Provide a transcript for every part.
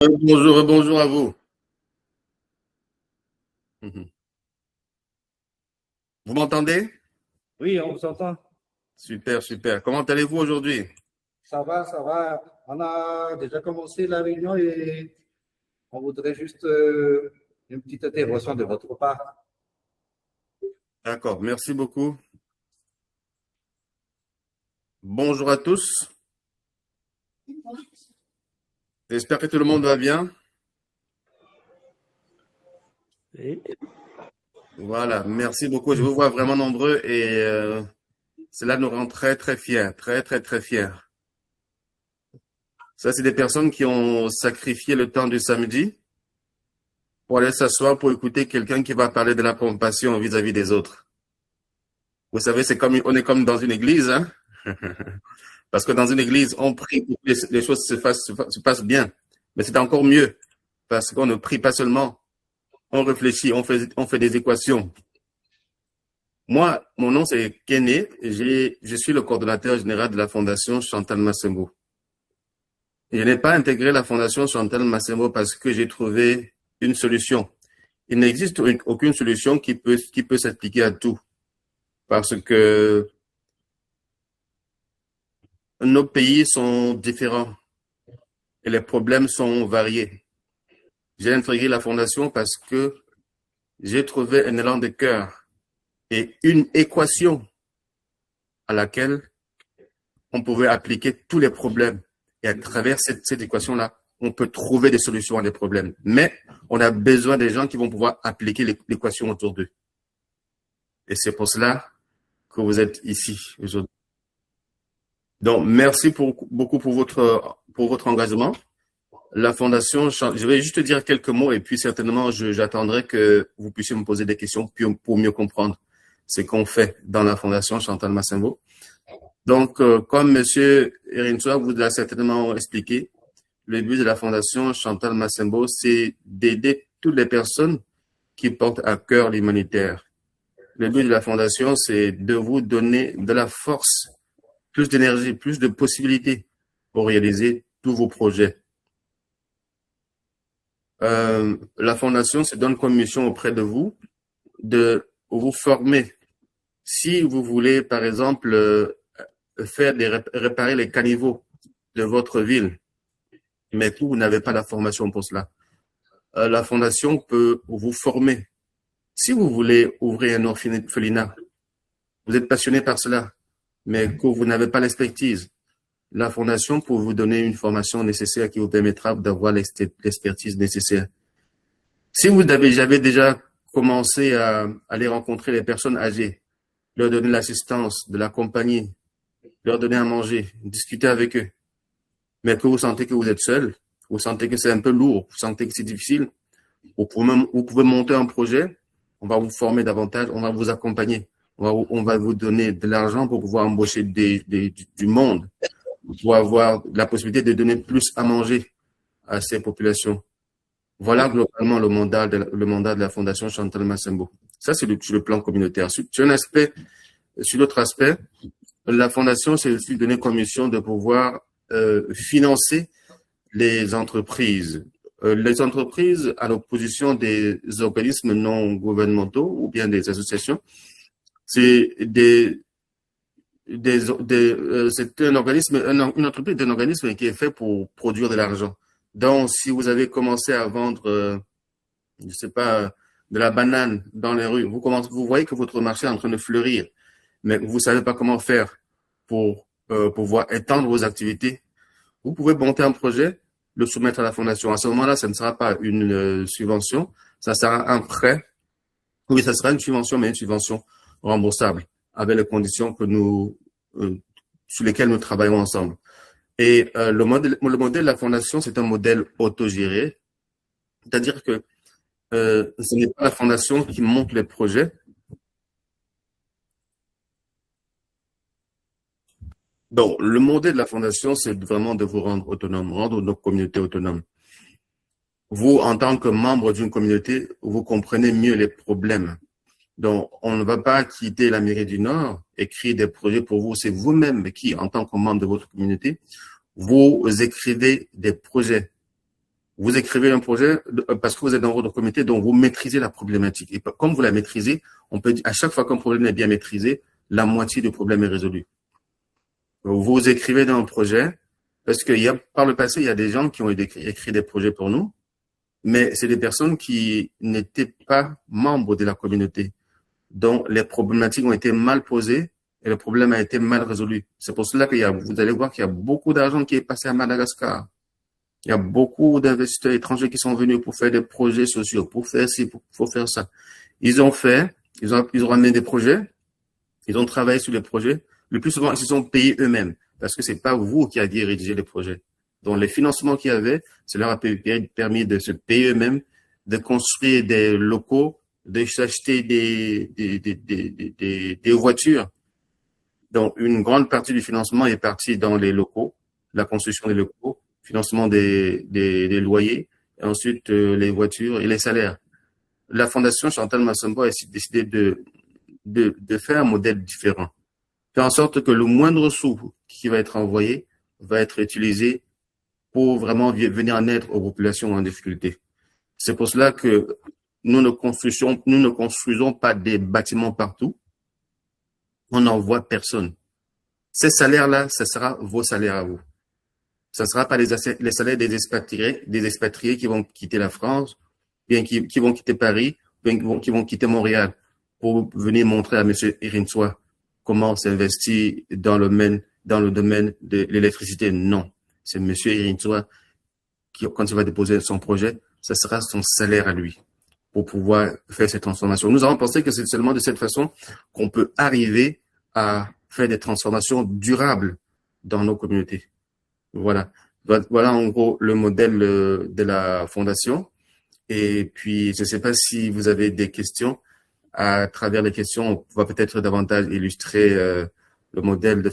Bonjour et bonjour à vous. Mhm. Vous m'entendez? Oui, on vous entend. Super, super. Comment allez-vous aujourd'hui? Ça va, ça va. On a déjà commencé la réunion et on voudrait juste une petite intervention de votre part. D'accord, merci beaucoup. Bonjour à tous. J'espère que tout le monde va bien. Oui. Voilà, merci beaucoup. Je vous vois vraiment nombreux et cela nous rend très, très fiers, très, très, très fiers. Ça, c'est des personnes qui ont sacrifié le temps du samedi pour aller s'asseoir pour écouter quelqu'un qui va parler de la compassion vis-à-vis des autres. Vous savez, on est comme dans une église, hein? Parce que dans une église, on prie pour que les choses se passent bien. Mais c'est encore mieux parce qu'on ne prie pas seulement, on réfléchit, on fait des équations. Moi, mon nom c'est Kené, je suis le coordonnateur général de la Fondation Chantal Massembo. Je n'ai pas intégré la Fondation Chantal Massembo parce que j'ai trouvé une solution. Il n'existe aucune solution qui peut s'appliquer à tout parce que nos pays sont différents et les problèmes sont variés. J'ai intégré la Fondation parce que j'ai trouvé un élan de cœur et une équation à laquelle on pouvait appliquer tous les problèmes. Et à travers cette équation-là, on peut trouver des solutions à des problèmes. Mais on a besoin des gens qui vont pouvoir appliquer l'équation autour d'eux. Et c'est pour cela que vous êtes ici aujourd'hui. Donc, merci beaucoup pour votre engagement. La Fondation, je vais juste dire quelques mots et puis certainement, j'attendrai que vous puissiez me poser des questions pour mieux comprendre ce qu'on fait dans la Fondation Chantal Massimbo. Donc, comme Monsieur Erinsoa vous l'a certainement expliqué, le but de la Fondation Chantal Massimbo, c'est d'aider toutes les personnes qui portent à cœur l'humanitaire. Le but de la Fondation, c'est de vous donner de la force, plus d'énergie, plus de possibilités pour réaliser tous vos projets. La Fondation se donne comme mission auprès de vous de vous former. Si vous voulez, par exemple, réparer les caniveaux de votre ville, mais que vous n'avez pas la formation pour cela, la Fondation peut vous former. Si vous voulez ouvrir un orphelinat, vous êtes passionné par cela, mais que vous n'avez pas l'expertise, la Fondation peut vous donner une formation nécessaire qui vous permettra d'avoir l'expertise nécessaire. Si j'avais déjà commencé à aller rencontrer les personnes âgées, leur donner l'assistance, de la compagnie, leur donner à manger, discuter avec eux, mais que vous sentez que vous êtes seul, vous sentez que c'est un peu lourd, vous sentez que c'est difficile, vous pouvez monter un projet, on va vous former davantage, on va vous accompagner, on va vous donner de l'argent pour pouvoir embaucher du monde, pour avoir la possibilité de donner plus à manger à ces populations. Voilà globalement le mandat de la Fondation Chantal Massembo. Ça, c'est sur le plan communautaire. Sur l'autre aspect, la Fondation s'est aussi donné comme mission de pouvoir financer les entreprises. Les entreprises, à l'opposition des organismes non gouvernementaux ou bien des associations, c'est c'est un organisme, une entreprise d'un organisme qui est fait pour produire de l'argent. Donc, si vous avez commencé à vendre, je sais pas, de la banane dans les rues, vous voyez que votre marché est en train de fleurir, mais vous savez pas comment faire pour pouvoir étendre vos activités. Vous pouvez monter un projet, le soumettre à la fondation. À ce moment-là, ça ne sera pas une subvention, ça sera un prêt. Oui, ça sera une subvention, mais une subvention remboursable avec les conditions sur lesquelles nous travaillons ensemble. Et le modèle de la fondation, c'est un modèle autogéré, c'est-à-dire que ce n'est pas la fondation qui monte les projets. Donc, le modèle de la fondation, c'est vraiment de vous rendre autonome, rendre nos communautés autonomes. Vous, en tant que membre d'une communauté, vous comprenez mieux les problèmes. Donc, on ne va pas quitter l'Amérique du Nord et créer des projets pour vous. C'est vous-même qui, en tant que membre de votre communauté, vous écrivez des projets. Vous écrivez un projet parce que vous êtes dans votre comité, donc vous maîtrisez la problématique. Et comme vous la maîtrisez, on peut dire, à chaque fois qu'un problème est bien maîtrisé, la moitié du problème est résolu. Vous écrivez dans un projet, parce que par le passé, il y a des gens qui ont écrit des projets pour nous, mais c'est des personnes qui n'étaient pas membres de la communauté, dont les problématiques ont été mal posées et le problème a été mal résolu. C'est pour cela vous allez voir qu'il y a beaucoup d'argent qui est passé à Madagascar. Il y a beaucoup d'investisseurs étrangers qui sont venus pour faire des projets sociaux, pour faire ci, pour faire ça. Ils ont ramené des projets, ils ont travaillé sur les projets. Le plus souvent, ils se sont payés eux-mêmes parce que c'est pas vous qui avez dirigé les projets. Donc, les financements qu'il y avait, ça leur a permis de se payer eux-mêmes, de construire des locaux, de s'acheter des voitures. Donc, une grande partie du financement est partie dans les locaux, la construction des locaux, financement des loyers, et ensuite les voitures et les salaires. La Fondation Chantal Massambo a décidé de faire un modèle différent. Faire en sorte que le moindre sou qui va être envoyé va être utilisé pour vraiment venir en aide aux populations en difficulté. C'est pour cela que nous ne construisons pas des bâtiments partout. On n'envoie personne. Ces salaires-là, ce sera vos salaires à vous. Ce ne sera pas les salaires des expatriés qui vont quitter la France, bien qui vont quitter Paris, bien qui vont quitter Montréal pour venir montrer à M. Irinsoa comment s'investir dans le domaine de l'électricité. Non. C'est M. Irinsoa qui, quand il va déposer son projet, ça sera son salaire à lui pour pouvoir faire cette transformation. Nous avons pensé que c'est seulement de cette façon qu'on peut arriver à faire des transformations durables dans nos communautés. Voilà. Voilà en gros le modèle de la fondation. Et puis, je ne sais pas si vous avez des questions. À travers les questions, on va peut-être davantage illustrer le modèle du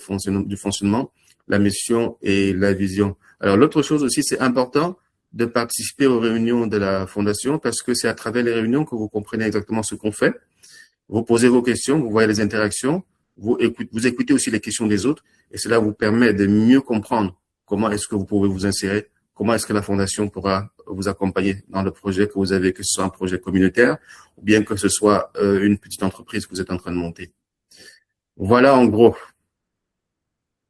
fonctionnement, la mission et la vision. Alors, l'autre chose aussi, c'est important de participer aux réunions de la fondation parce que c'est à travers les réunions que vous comprenez exactement ce qu'on fait. Vous posez vos questions, vous voyez les interactions, vous écoutez aussi les questions des autres et cela vous permet de mieux comprendre comment est-ce que vous pouvez vous insérer, comment est-ce que la fondation pourra vous accompagner dans le projet que vous avez, que ce soit un projet communautaire ou bien que ce soit une petite entreprise que vous êtes en train de monter. Voilà en gros.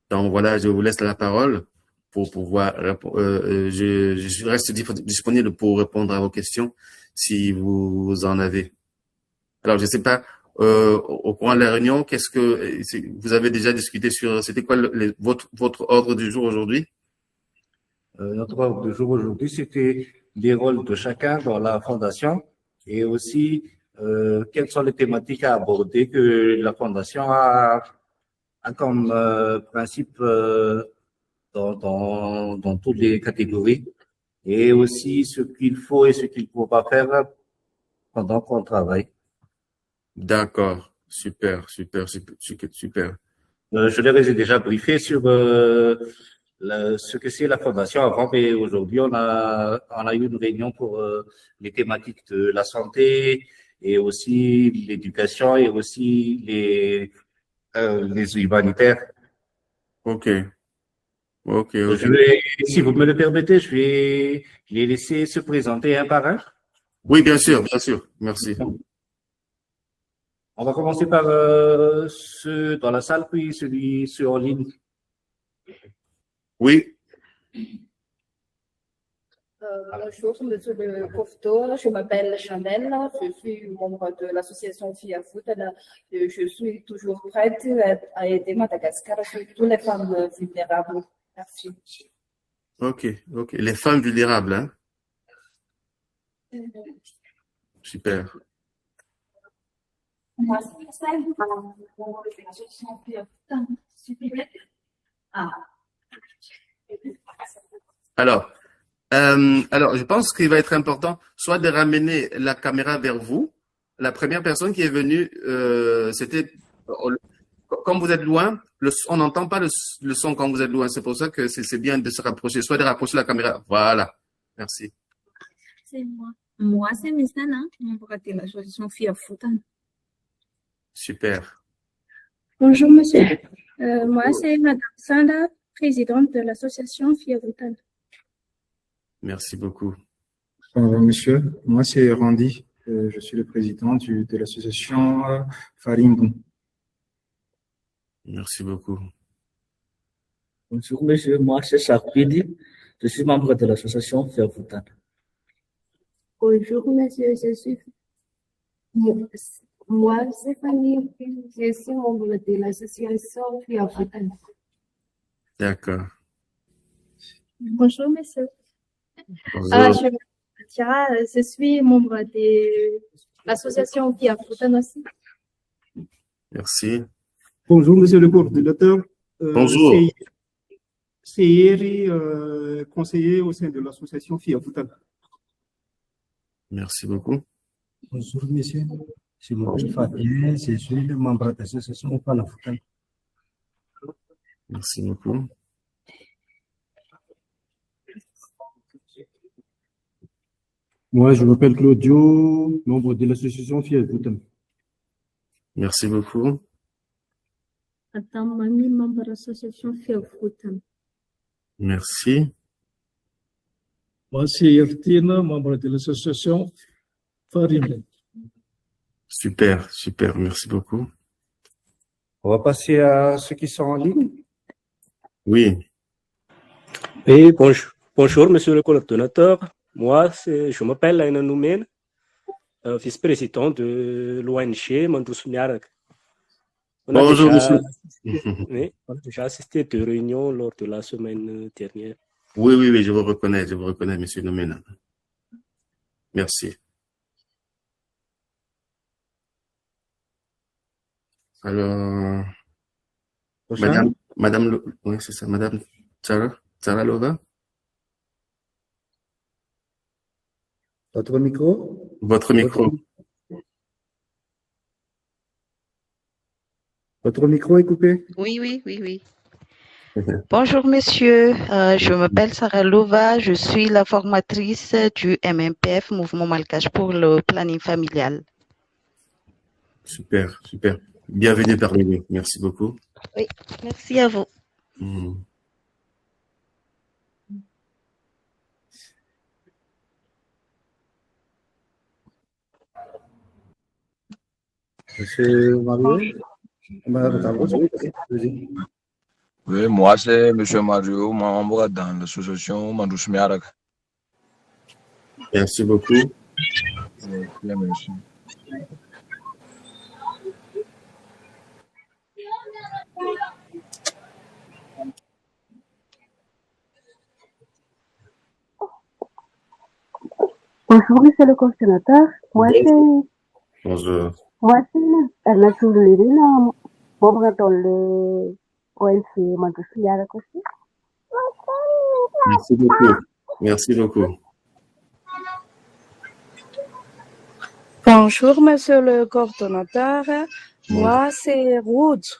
Donc voilà, je vous laisse la parole pour pouvoir je reste disponible pour répondre à vos questions si vous en avez. Alors, je ne sais pas, au courant de la réunion, qu'est-ce que vous avez déjà discuté sur, c'était quoi votre ordre du jour aujourd'hui? Notre ordre du jour aujourd'hui, c'était les rôles de chacun dans la fondation et aussi quelles sont les thématiques à aborder que la fondation a comme principe dans toutes les catégories et aussi ce qu'il faut et ce qu'il ne faut pas faire pendant qu'on travaille. D'accord, super. Je les ai déjà briefés sur ce que c'est la fondation avant, mais aujourd'hui on a eu une réunion pour les thématiques de la santé et aussi l'éducation et aussi les humanitaires. Ok. Si vous me le permettez, je vais les laisser se présenter un par un. Oui, bien sûr. Merci. On va commencer par ceux dans la salle, puis celui en ligne. Oui. Bonjour, monsieur le professeur. Je m'appelle Chanel. Je suis membre de l'association FIA Foot. Je suis toujours prête à aider Madagascar, surtout les femmes vulnérables. Merci. Ok. Les femmes vulnérables, hein? Super. Moi, c'est ça. L'association FIA Foot. Alors, je pense qu'il va être important soit de ramener la caméra vers vous. La première personne qui est venue, c'était, comme vous êtes loin, on n'entend pas le son quand vous êtes loin. C'est pour ça que c'est bien de se rapprocher, soit de rapprocher la caméra. Voilà. Merci. C'est moi. Moi, c'est Missana, membre de l'association FIA Foot. Super. Bonjour, monsieur. Moi, c'est Madame Sanda, présidente de l'association FIA Foot. Merci beaucoup. Monsieur, moi c'est Randy, je suis le président de l'association Faringon. Merci beaucoup. Bonjour monsieur, moi c'est Sarpidi, je suis membre de l'association Fiavutan. Bonjour, monsieur, je suis. Moi, c'est Fanny, je suis membre de l'association Fiavutan. D'accord. Bonjour, monsieur. Bonjour. Je m'appelle Katia, je suis membre de l'association Fiavutan aussi. Merci. Bonjour, monsieur le coordinateur. Bonjour. C'est Yeri, conseiller au sein de l'association Fiavutan. Merci beaucoup. Bonjour, monsieur. Je m'appelle Fabien, je suis le membre de l'association Panafricaine. Merci beaucoup. Moi, je m'appelle Claudio, membre de l'association Fiavutan. Merci beaucoup. Attends, mamie, membre de l'association Fiavutan. Merci. Moi, c'est Yertina, membre de l'association Faringon. Super, super. Merci beaucoup. On va passer à ceux qui sont en ligne. Oui. Oui, bonjour, monsieur le coordonnateur. Moi, je m'appelle Aina Noumen, vice-président de l'ONG Mandous Miarak. Bonjour, monsieur. Oui, on a déjà assisté à deux réunions lors de la semaine dernière. Oui, je vous reconnais, monsieur Nomena. Merci. Alors, oui, c'est ça, madame Sarah Lova. Votre micro? Votre micro. Votre micro est coupé? Oui. Bonjour monsieur, je m'appelle Sarah Lova, je suis la formatrice du MMPF, Mouvement Malgache pour le planning familial. Super. Bienvenue parmi nous. Merci beaucoup. Oui, merci à vous. Monsieur Mario? Oui, moi c'est monsieur Mario, membre dans l'association Mandous Miarak. Merci beaucoup. Merci. Bonjour, monsieur le coordinateur. Bonjour. Moi, c'est Ernest Levin, membre dans le ONC Mandous Miarak aussi. Merci beaucoup. Bonjour, monsieur le coordonnateur. Moi, c'est Ruth.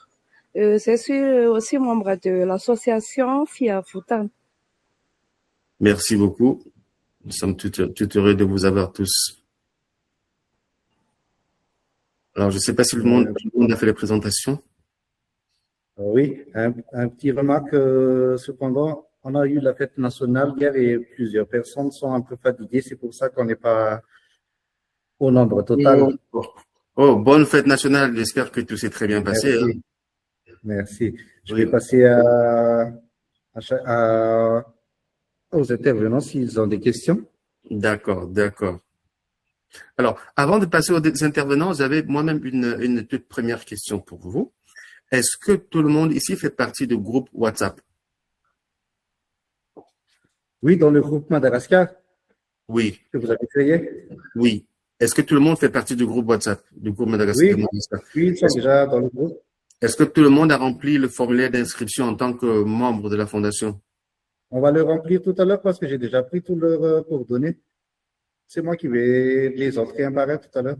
Je suis aussi membre de l'association Fiavutan. Merci beaucoup. Nous sommes tout heureux de vous avoir tous. Alors, je ne sais pas si tout le monde a fait les présentations. Oui, un petit remarque cependant. On a eu la fête nationale hier et plusieurs personnes sont un peu fatiguées. C'est pour ça qu'on n'est pas au nombre total. Oh, bonne fête nationale. J'espère que tout s'est très bien passé. Merci. Je vais passer aux intervenants s'ils ont des questions. D'accord. Alors, avant de passer aux intervenants, j'avais moi-même une toute première question pour vous. Est-ce que tout le monde ici fait partie du groupe WhatsApp? Oui, dans le groupe Madagascar. Oui. Que vous avez créé? Oui. Est-ce que tout le monde fait partie du groupe WhatsApp, du groupe Madagascar? Oui, ils sont déjà dans le groupe. Est-ce que tout le monde a rempli le formulaire d'inscription en tant que membre de la fondation? On va le remplir tout à l'heure parce que j'ai déjà pris tous leurs coordonnées. C'est moi qui vais les entrer un par un tout à l'heure.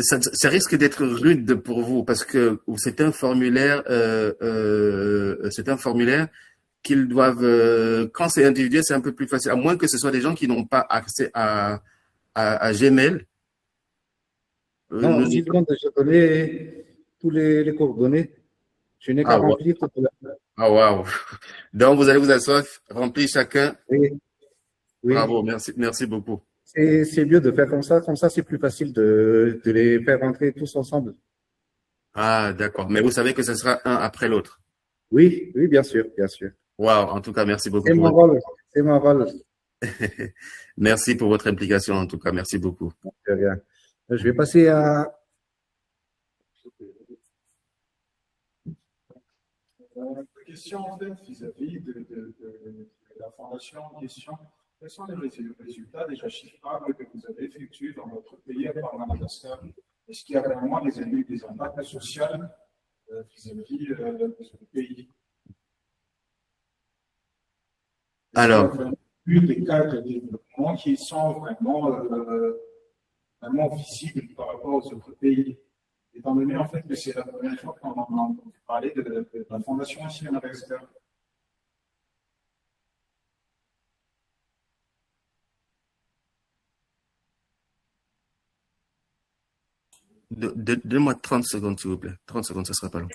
Ça risque d'être rude pour vous parce que c'est un formulaire, qu'ils doivent, quand c'est individuel, c'est un peu plus facile, à moins que ce soit des gens qui n'ont pas accès à Gmail. Non, ils ont déjà donné tous les coordonnées. Je n'ai qu'à remplir tout à l'heure. Ah, waouh. Donc, vous allez vous asseoir, remplir chacun. Oui. Oui. Bravo, merci beaucoup. C'est mieux de faire comme ça c'est plus facile de les faire rentrer tous ensemble. Ah, d'accord. Mais vous savez que ce sera un après l'autre. Oui, oui, bien sûr, bien sûr. Wow, en tout cas, merci beaucoup. C'est mon rôle, c'est mon rôle. Merci pour votre implication, en tout cas. Merci beaucoup. Très bien. Je vais passer à... Question en fait vis-à-vis de la fondation en question. Quels sont les résultats déjà chiffrables que vous avez effectués dans votre pays à part Madagascar? Est-ce qu'il y a vraiment des impacts sociaux vis-à-vis de ce pays? Alors, des cas de développement qui sont vraiment visibles par rapport aux autres pays. Étant donné en fait que c'est la première fois qu'on entend parler de la fondation ici à Madagascar. Donnez-moi 30 secondes, s'il vous plaît. 30 secondes, ça ne sera pas long.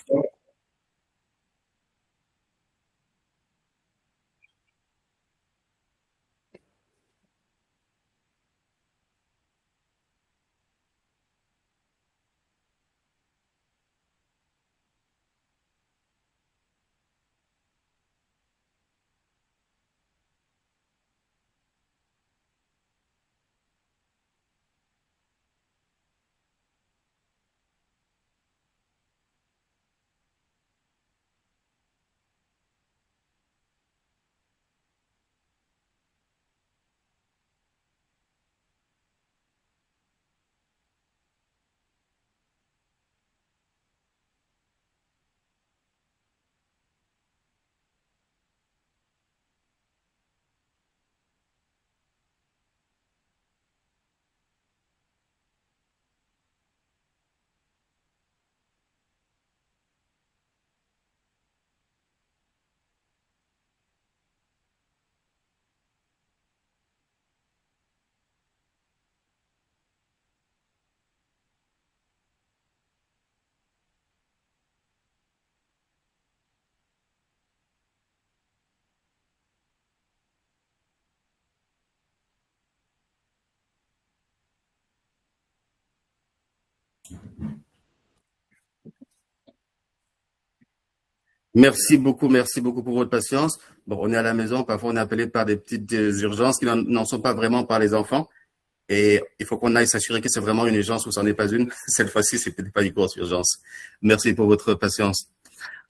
Merci beaucoup pour votre patience. Bon, on est à la maison, parfois on est appelé par des petites urgences qui n'en sont pas vraiment par les enfants. Et il faut qu'on aille s'assurer que c'est vraiment une urgence ou ce n'est pas une. Cette fois-ci, c'est peut-être pas une grosse urgence. Merci pour votre patience.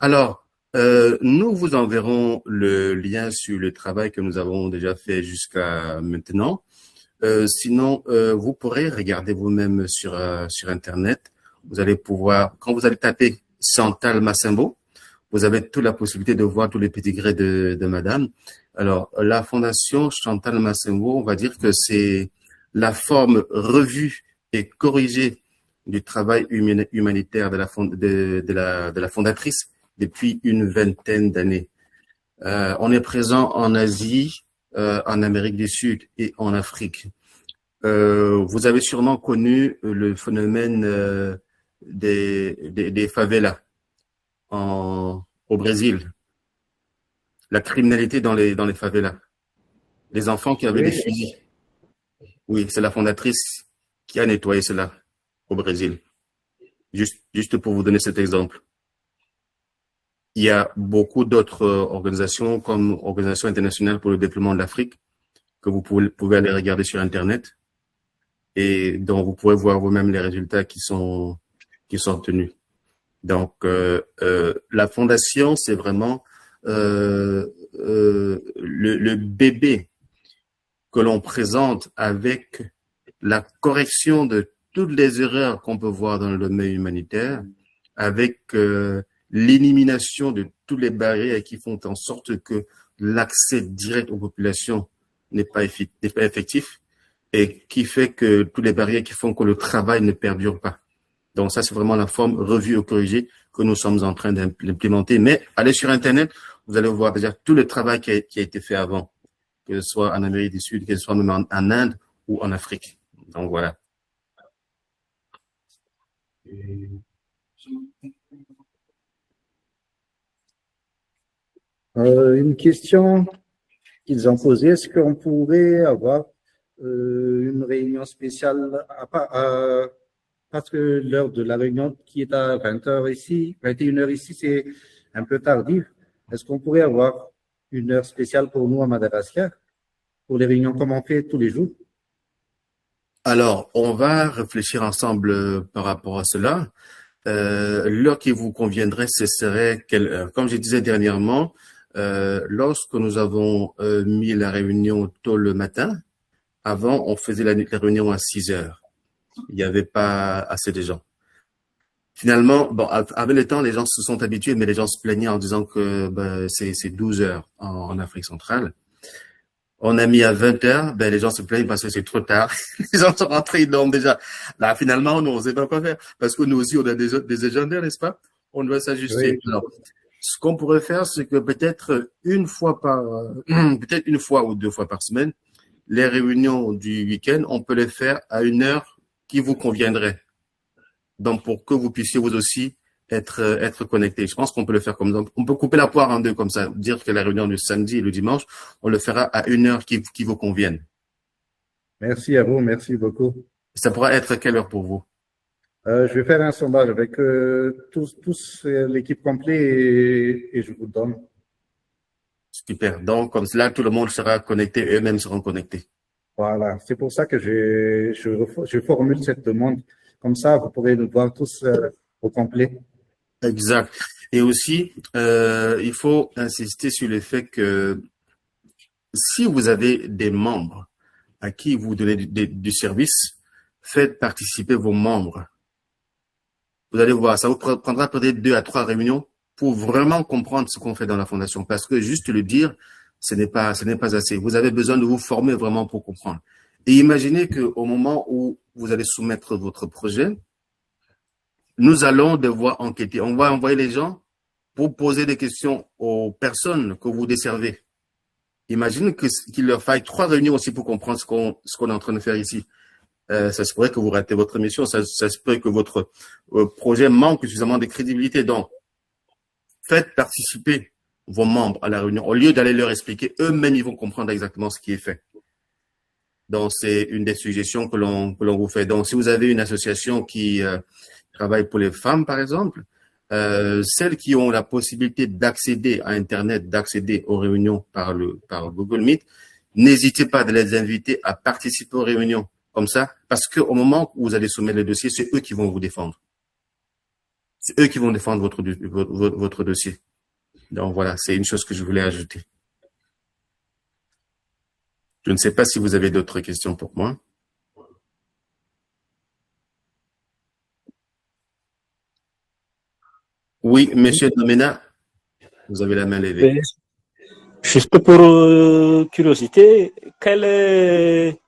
Alors, nous vous enverrons le lien sur le travail que nous avons déjà fait jusqu'à maintenant. Sinon, vous pourrez regarder vous-même sur Internet. Vous allez pouvoir, quand vous allez taper Chantal Massimbo, vous avez toute la possibilité de voir tous les pédigrés de madame. Alors, la fondation Chantal Massimbo, on va dire que c'est la forme revue et corrigée du travail humanitaire de la fondatrice depuis une vingtaine d'années. On est présent en Asie, en Amérique du Sud et en Afrique. Vous avez sûrement connu le phénomène des favelas au Brésil. La criminalité dans les favelas. Les enfants qui avaient des fusils. Oui, c'est la fondatrice qui a nettoyé cela au Brésil. Juste pour vous donner cet exemple. Il y a beaucoup d'autres organisations comme Organisation internationale pour le développement de l'Afrique que vous pouvez aller regarder sur Internet et dont vous pourrez voir vous-même les résultats qui sont obtenus. Donc, la fondation, c'est vraiment le bébé que l'on présente avec la correction de toutes les erreurs qu'on peut voir dans le domaine humanitaire, avec l'élimination de toutes les barrières qui font en sorte que l'accès direct aux populations n'est pas effectif et qui fait que toutes les barrières qui font que le travail ne perdure pas. Donc ça, c'est vraiment la forme revue et corrigée que nous sommes en train d'implémenter. Mais allez sur Internet, vous allez voir déjà tout le travail qui a été fait avant, que ce soit en Amérique du Sud, que ce soit même en Inde ou en Afrique. Donc voilà. Une question qu'ils ont posé. Est-ce qu'on pourrait avoir une réunion spéciale parce que l'heure de la réunion qui est à 20h ici, 21h ici, c'est un peu tardif. Est-ce qu'on pourrait avoir une heure spéciale pour nous à Madagascar, pour les réunions comme on fait tous les jours? Alors, on va réfléchir ensemble par rapport à cela. L'heure qui vous conviendrait, ce serait quelle heure? Comme je disais dernièrement, lorsque nous avons mis la réunion tôt le matin, avant, on faisait la réunion à 6 heures. Il n'y avait pas assez de gens. Finalement, bon, avec le temps, les gens se sont habitués, mais les gens se plaignaient en disant que c'est 12 heures en Afrique centrale. On a mis à 20 heures, les gens se plaignent parce que c'est trop tard. Les gens sont rentrés, ils dorment déjà. Là, finalement, nous, on ne sait pas quoi faire. Parce que nous aussi, on a des agendas, n'est-ce pas? On doit s'ajuster. Oui. Alors, ce qu'on pourrait faire, c'est que peut-être une fois ou 2 fois par semaine, les réunions du week-end, on peut les faire à une heure qui vous conviendrait. Donc, pour que vous puissiez vous aussi être connectés. Je pense qu'on peut le faire comme ça. On peut couper la poire en deux comme ça. Dire que la réunion du samedi et le dimanche, on le fera à une heure qui vous convienne. Merci à vous, merci beaucoup. Ça pourra être quelle heure pour vous? Je vais faire un sondage avec tous l'équipe complète et je vous donne. Super. Donc, comme cela, tout le monde sera connecté, eux-mêmes seront connectés. Voilà. C'est pour ça que je formule cette demande. Comme ça, vous pourrez nous voir tous au complet. Exact. Et aussi, il faut insister sur le fait que si vous avez des membres à qui vous donnez du service, faites participer vos membres. Vous allez voir, ça vous prendra peut-être 2 à 3 réunions pour vraiment comprendre ce qu'on fait dans la fondation. Parce que juste le dire, ce n'est pas assez. Vous avez besoin de vous former vraiment pour comprendre. Et imaginez qu'au moment où vous allez soumettre votre projet, nous allons devoir enquêter. On va envoyer les gens pour poser des questions aux personnes que vous desservez. Imagine qu'il leur faille 3 réunions aussi pour comprendre ce qu'on est en train de faire ici. Ça se pourrait que vous ratez votre mission, ça se pourrait que votre projet manque suffisamment de crédibilité. Donc, faites participer vos membres à la réunion. Au lieu d'aller leur expliquer, eux-mêmes, ils vont comprendre exactement ce qui est fait. Donc, c'est une des suggestions que l'on vous fait. Donc, si vous avez une association qui travaille pour les femmes, par exemple, celles qui ont la possibilité d'accéder à Internet, d'accéder aux réunions par Google Meet, n'hésitez pas de les inviter à participer aux réunions comme ça, parce qu'au moment où vous allez soumettre le dossier, c'est eux qui vont vous défendre. C'est eux qui vont défendre votre dossier. Donc voilà, c'est une chose que je voulais ajouter. Je ne sais pas si vous avez d'autres questions pour moi. Oui, Monsieur Domena, vous avez la main levée. Juste pour curiosité, quelle est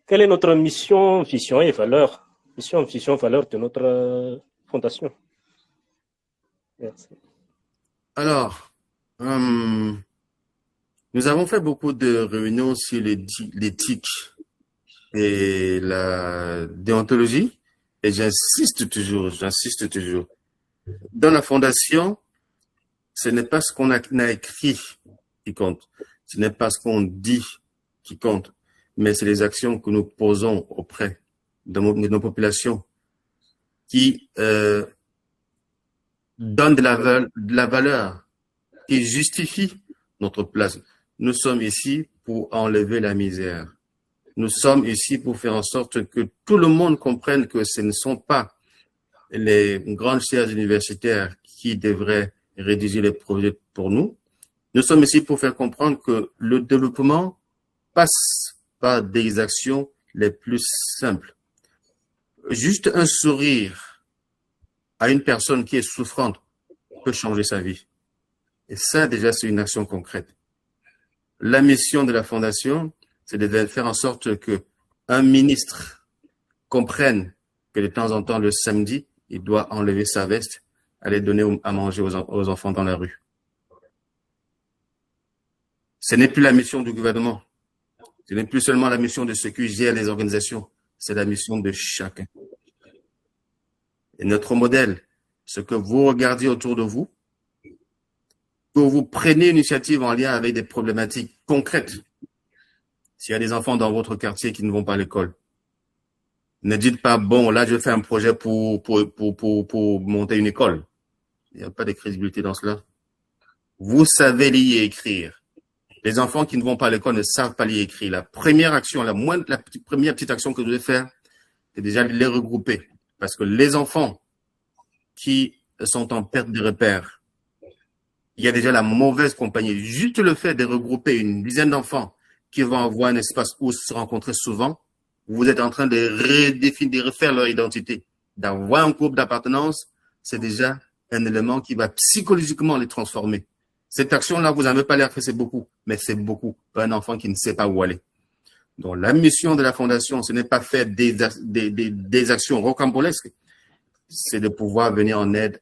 notre mission, vision et valeur? Mission, vision, valeur de notre fondation. Merci. Alors, nous avons fait beaucoup de réunions sur l'éthique et la déontologie, et j'insiste toujours. Dans la fondation, ce n'est pas ce qu'on a écrit qui compte, ce n'est pas ce qu'on dit qui compte, mais c'est les actions que nous posons auprès de nos populations qui donnent de la valeur, qui justifient notre place. Nous sommes ici pour enlever la misère. Nous sommes ici pour faire en sorte que tout le monde comprenne que ce ne sont pas les grandes chaires universitaires qui devraient rédiger les projets pour nous. Nous sommes ici pour faire comprendre que le développement passe par des actions les plus simples. Juste un sourire à une personne qui est souffrante peut changer sa vie. Et ça, déjà, c'est une action concrète. La mission de la Fondation, c'est de faire en sorte que un ministre comprenne que de temps en temps, le samedi, il doit enlever sa veste, aller donner à manger aux enfants dans la rue. Ce n'est plus la mission du gouvernement. Ce n'est plus seulement la mission de ceux qui gèrent les organisations. C'est la mission de chacun. Et notre modèle, ce que vous regardiez autour de vous, que vous preniez une initiative en lien avec des problématiques concrètes. S'il y a des enfants dans votre quartier qui ne vont pas à l'école, ne dites pas, bon, là, je fais un projet pour monter une école. Il n'y a pas de crédibilité dans cela. Vous savez lire et écrire. Les enfants qui ne vont pas à l'école ne savent pas lire et écrire. La première action, première petite action que vous devez faire, c'est déjà de les regrouper. Parce que les enfants qui sont en perte de repères, il y a déjà la mauvaise compagnie. Juste le fait de regrouper une dizaine d'enfants qui vont avoir un espace où se rencontrer souvent, vous êtes en train de redéfinir, de refaire leur identité. D'avoir un groupe d'appartenance, c'est déjà un élément qui va psychologiquement les transformer. Cette action-là, vous n'avez pas l'air que c'est beaucoup, mais c'est beaucoup pour un enfant qui ne sait pas où aller. Donc, la mission de la Fondation, ce n'est pas faire des actions rocambolesques, c'est de pouvoir venir en aide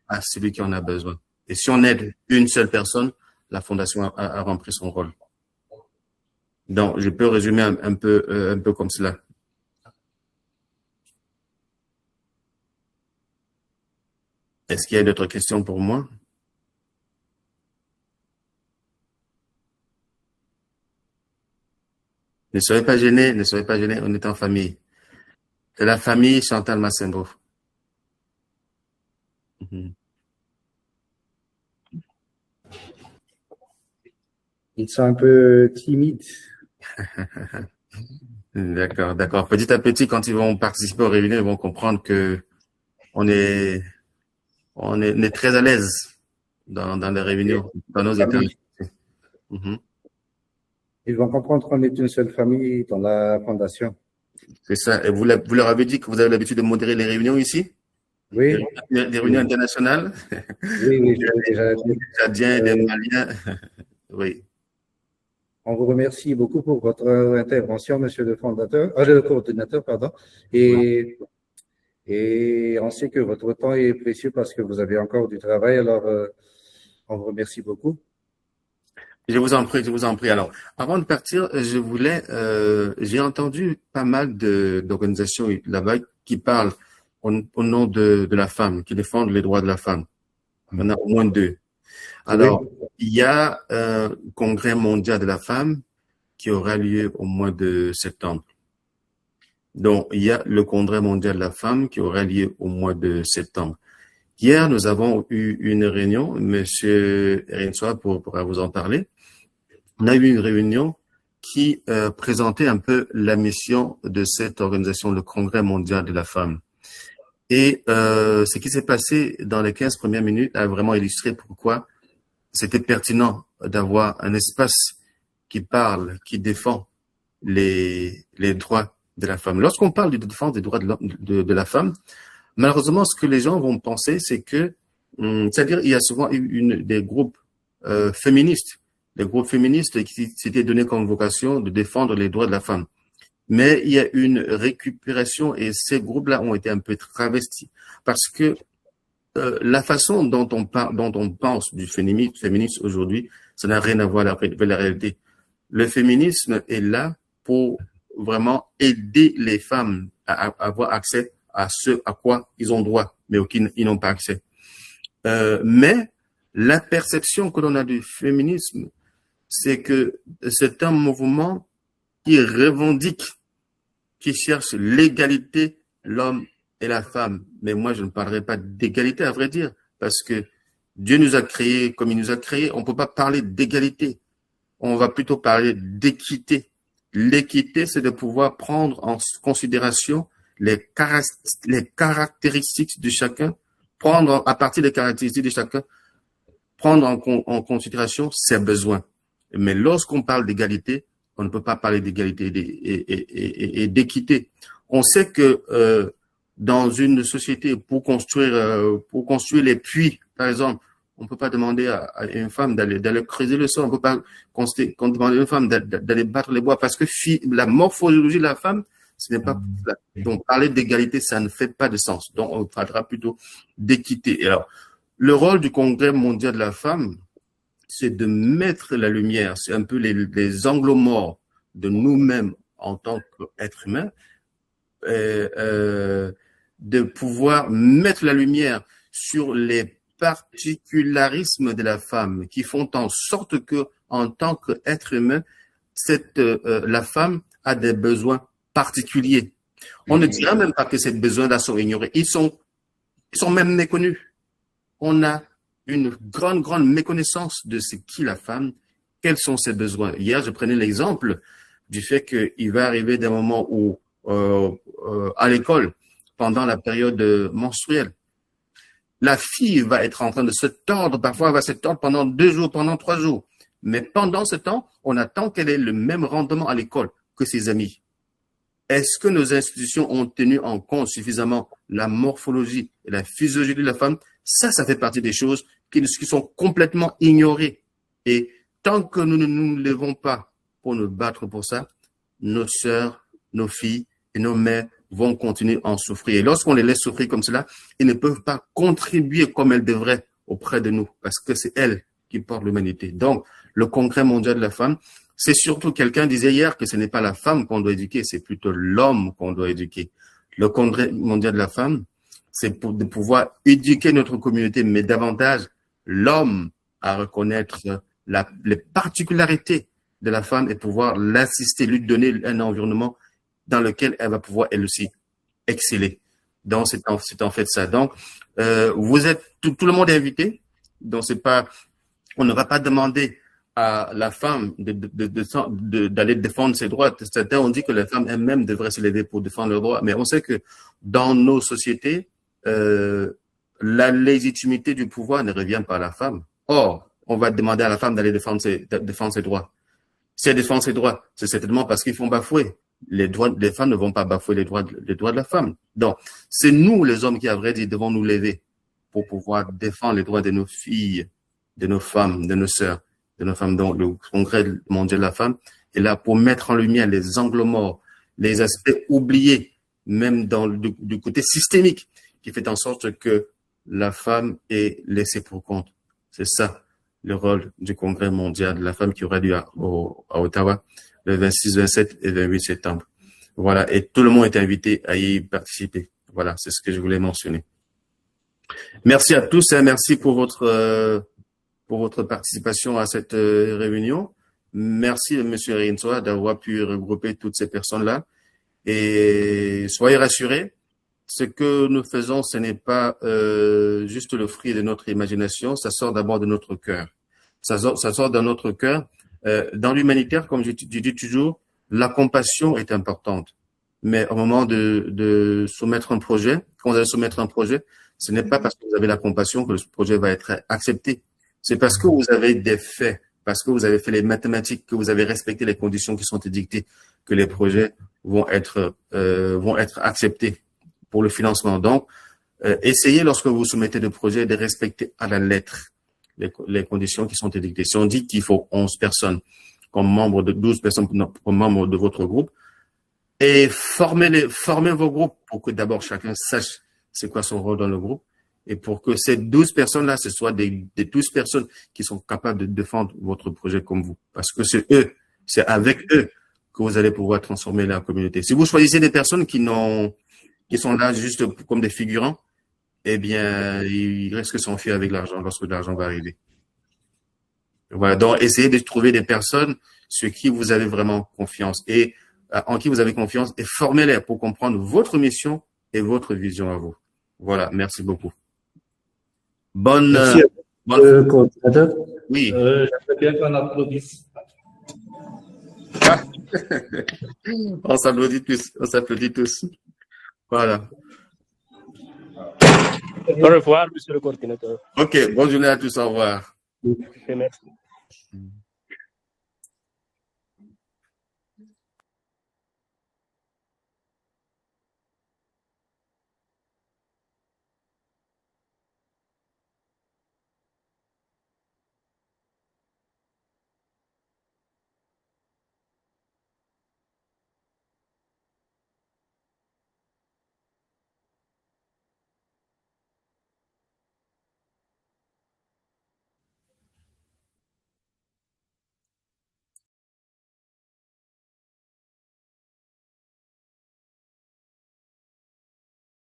à celui qui en a besoin. Et si on aide une seule personne, la Fondation a rempli son rôle. Donc, je peux résumer un peu comme cela. Est-ce qu'il y a d'autres questions pour moi? Ne soyez pas gênés, on est en famille. C'est la famille Chantal Massembo. Ils sont un peu timides. D'accord. Petit à petit, quand ils vont participer aux réunions, ils vont comprendre que on est très à l'aise dans les réunions, dans nos états. Ils vont comprendre qu'on est une seule famille dans la Fondation. C'est ça. Et vous leur avez dit que vous avez l'habitude de modérer les réunions ici? Oui. Des réunions internationales? Oui, déjà. Des Tchadiens, des Maliens. Oui. On vous remercie beaucoup pour votre intervention, monsieur le coordinateur, pardon. Et on sait que votre temps est précieux parce que vous avez encore du travail. Alors, on vous remercie beaucoup. Je vous en prie. Alors, avant de partir, j'ai entendu pas mal d'organisations là-bas qui parlent au nom de la femme, qui défendent les droits de la femme. Il y en a au moins 2. Alors, il y a un congrès mondial de la femme qui aura lieu au mois de septembre. Donc, il y a le congrès mondial de la femme qui aura lieu au mois de septembre. Hier, nous avons eu une réunion, monsieur Erinsoa pourra vous en parler. On a eu une réunion qui présentait un peu la mission de cette organisation, le Congrès mondial de la femme. Et ce qui s'est passé dans les 15 premières minutes a vraiment illustré pourquoi c'était pertinent d'avoir un espace qui parle, qui défend les droits de la femme. Lorsqu'on parle de défense des droits de la femme, malheureusement, ce que les gens vont penser, c'est que, c'est-à-dire, il y a souvent des groupes féministes, qui s'étaient donné comme vocation de défendre les droits de la femme. Mais il y a une récupération et ces groupes-là ont été un peu travestis parce que la façon dont on pense du féminisme aujourd'hui, ça n'a rien à voir avec la réalité. Le féminisme est là pour vraiment aider les femmes à avoir accès à ce à quoi ils ont droit, mais auxquels ils n'ont pas accès. Mais la perception que l'on a du féminisme, c'est que c'est un mouvement qui revendique, qui cherche l'égalité, l'homme et la femme. Mais moi, je ne parlerai pas d'égalité, à vrai dire, parce que Dieu nous a créés comme il nous a créés. On ne peut pas parler d'égalité. On va plutôt parler d'équité. L'équité, c'est de pouvoir prendre en considération les caractéristiques de chacun, prendre à partir des caractéristiques de chacun, prendre en considération ses besoins. Mais lorsqu'on parle d'égalité, on ne peut pas parler d'égalité et d'équité. On sait que dans une société, pour construire les puits, par exemple, on ne peut pas demander à une femme d'aller creuser le sol. On ne peut pas demander à une femme d'aller battre les bois parce que la morphologie de la femme, ce n'est pas cela. Donc, parler d'égalité, ça ne fait pas de sens. Donc, on parlera plutôt d'équité. Alors, le rôle du Congrès mondial de la femme, c'est de mettre la lumière, c'est un peu les angles morts de nous-mêmes en tant qu'êtres humains, de pouvoir mettre la lumière sur les particularismes de la femme qui font en sorte que, en tant qu'être humain, la femme a des besoins particuliers. On ne dira même pas que ces besoins-là sont ignorés. Ils sont même méconnus. On a une grande méconnaissance de ce qu'est la femme, quels sont ses besoins. Hier, je prenais l'exemple du fait qu'il va arriver des moments où, à l'école, pendant la période menstruelle, la fille va être en train de se tordre, parfois elle va se tordre pendant 2 jours, pendant 3 jours. Mais pendant ce temps, on attend qu'elle ait le même rendement à l'école que ses amis. Est-ce que nos institutions ont tenu en compte suffisamment la morphologie et la physiologie de la femme? Ça fait partie des choses qui sont complètement ignorées. Et tant que nous ne nous levons pas pour nous battre pour ça, nos sœurs, nos filles et nos mères vont continuer à en souffrir. Et lorsqu'on les laisse souffrir comme cela, ils ne peuvent pas contribuer comme elles devraient auprès de nous, parce que c'est elles qui portent l'humanité. Donc, le Congrès mondial de la femme, c'est surtout, quelqu'un disait hier que ce n'est pas la femme qu'on doit éduquer, c'est plutôt l'homme qu'on doit éduquer. Le Congrès mondial de la femme, c'est pour de pouvoir éduquer notre communauté, mais davantage l'homme à reconnaître les particularités de la femme et pouvoir l'assister, lui donner un environnement dans lequel elle va pouvoir elle aussi exceller. Donc c'est en fait ça. Donc vous êtes tout le monde est invité. Donc on ne va pas demander à la femme d'aller défendre ses droits. Certains ont dit que les femmes elles-mêmes devraient se lever pour défendre leurs droits, mais on sait que dans nos sociétés, la légitimité du pouvoir ne revient pas à la femme. Or, on va demander à la femme d'aller défendre ses droits. Si elle défend ses droits, c'est certainement parce qu'ils font bafouer. Les femmes ne vont pas bafouer les droits de la femme. Donc, c'est nous, les hommes, qui, à vrai dire, devons nous lever pour pouvoir défendre les droits de nos filles, de nos femmes, de nos sœurs, de nos femmes. Donc, le Congrès mondial de la femme est là pour mettre en lumière les angles morts, les aspects oubliés, même du côté systémique, qui fait en sorte que la femme est laissée pour compte. C'est ça, le rôle du Congrès mondial de la femme qui aura lieu à Ottawa le 26, 27 et 28 septembre. Voilà, et tout le monde est invité à y participer. Voilà, c'est ce que je voulais mentionner. Merci à tous et merci pour votre participation à cette réunion. Merci, Monsieur Rinsoa, d'avoir pu regrouper toutes ces personnes-là. Et soyez rassurés, ce que nous faisons, ce n'est pas juste le fruit de notre imagination, ça sort d'abord de notre cœur. Ça sort de notre cœur. Dans l'humanitaire, comme je dis toujours, la compassion est importante. Mais au moment de soumettre un projet, quand vous allez soumettre un projet, ce n'est pas parce que vous avez la compassion que le projet va être accepté. C'est parce que vous avez des faits, parce que vous avez fait les mathématiques, que vous avez respecté les conditions qui sont édictées, que les projets vont être acceptés pour le financement. Donc, essayez lorsque vous soumettez des projets de respecter à la lettre les conditions qui sont édictées. Si on dit qu'il faut 11 personnes comme membres de 12 personnes comme membres de votre groupe, et formez vos groupes pour que d'abord chacun sache c'est quoi son rôle dans le groupe, et pour que ces 12 personnes-là, ce soient des 12 personnes qui sont capables de défendre votre projet comme vous. Parce que c'est avec eux que vous allez pouvoir transformer la communauté. Si vous choisissez des personnes qui sont là juste comme des figurants, eh bien, ils risquent de s'enfuir avec l'argent lorsque l'argent va arriver. Voilà. Donc, essayez de trouver des personnes sur qui vous avez vraiment confiance et en qui vous avez confiance et formez-les pour comprendre votre mission et votre vision à vous. Voilà. Merci beaucoup. Merci coordinateur. Oui. J'aimerais bien qu'on applaudisse. On s'applaudit tous. Voilà. Au revoir, monsieur le coordinateur. OK. Bonne journée à tous. Au revoir. Merci.